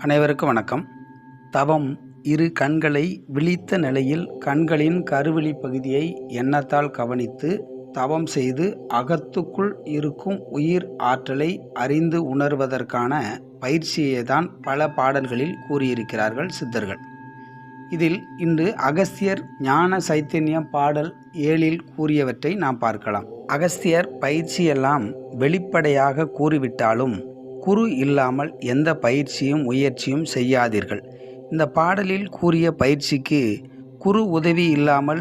அனைவருக்கும் வணக்கம். தவம் இரு கண்களை விழித்த நிலையில் கண்களின் கருவிழி பகுதியை எண்ணத்தால் கவனித்து தவம் செய்து அகத்துக்குள் இருக்கும் உயிர் ஆற்றலை அறிந்து உணர்வதற்கான பயிற்சியை தான் பல பாடல்களில் கூறியிருக்கிறார்கள் சித்தர்கள். இதில் இன்று அகஸ்தியர் ஞான சைத்தன்ய பாடல் 7இல் கூறியவற்றை நாம் பார்க்கலாம். அகஸ்தியர் பயிற்சியெல்லாம் வெளிப்படையாக கூறிவிட்டாலும் குரு இல்லாமல் எந்த பயிற்சியும் முயற்சியும் செய்யாதீர்கள். இந்த பாடலில் கூறிய பயிற்சிக்கு குரு உதவி இல்லாமல்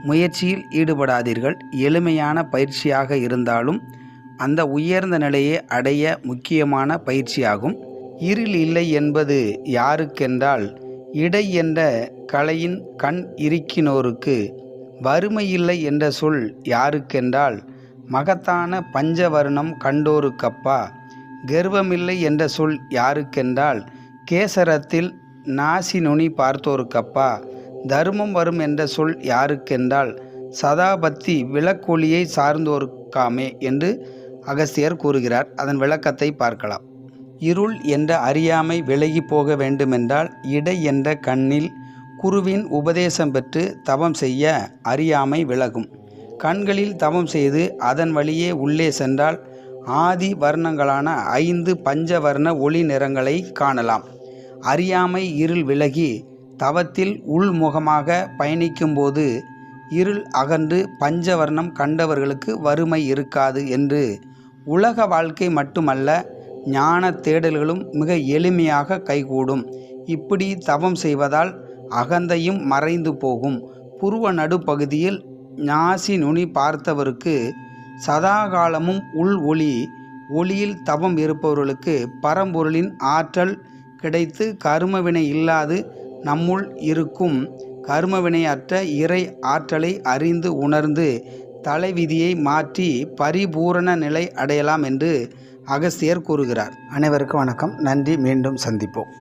முயற்சியில் ஈடுபடாதீர்கள். எளிமையான பயிற்சியாக இருந்தாலும் அந்த உயர்ந்த நிலையை அடைய முக்கியமான பயிற்சியாகும். இருள் இல்லை என்பது யாருக்கென்றால் இடை என்ற கலையின் கண் இருக்கினோருக்கு, வறுமை இல்லை என்ற சொல் யாருக்கென்றால் மகத்தான பஞ்சவர்ணம் கண்டோருக்கப்பா, கர்வமில்லை என்ற சொல் யாருக்கென்றால் கேசரத்தில் நாசி நுனி பார்த்தோருக்கப்பா, தர்மம் வரும் என்ற சொல் யாருக்கென்றால் சதாபத்தி விளக்கொளியை சார்ந்தோருக்காமே என்று அகஸ்தியர் கூறுகிறார். அதன் விளக்கத்தை பார்க்கலாம். இருள் என்ற அறியாமை விலகி போக வேண்டுமென்றால் இடை என்ற கண்ணில் குருவின் உபதேசம் பெற்று தவம் செய்ய அறியாமை விலகும். கண்களில் தவம் செய்து அதன் வழியே உள்ளே சென்றால் ஆதி வர்ணங்களான 5 பஞ்சவர்ண ஒளி நிறங்களை காணலாம். அறியாமை இருள் விலகி தவத்தில் உள்முகமாக பயணிக்கும்போது இருள் அகன்று பஞ்சவர்ணம் கண்டவர்களுக்கு வறுமை இருக்காது என்று உலக வாழ்க்கை மட்டுமல்ல, ஞான தேடல்களும் மிக எளிமையாக கைகூடும். இப்படி தவம் செய்வதால் அகந்தையும் மறைந்து போகும். புருவ நடுப்பகுதியில் நாசி நுனி பார்த்தவருக்கு சதாகாலமும் உள் ஒளியில் தவம் இருப்பவர்களுக்கு பரம்பொருளின் ஆற்றல் கிடைத்து கர்மவினை இல்லாது நம்முள் இருக்கும் கர்மவினையற்ற இறை ஆற்றலை அறிந்து உணர்ந்து தலைவிதியை மாற்றி பரிபூரண நிலை அடையலாம் என்று அகஸ்தியர் கூறுகிறார். அனைவருக்கும் வணக்கம். நன்றி. மீண்டும் சந்திப்போம்.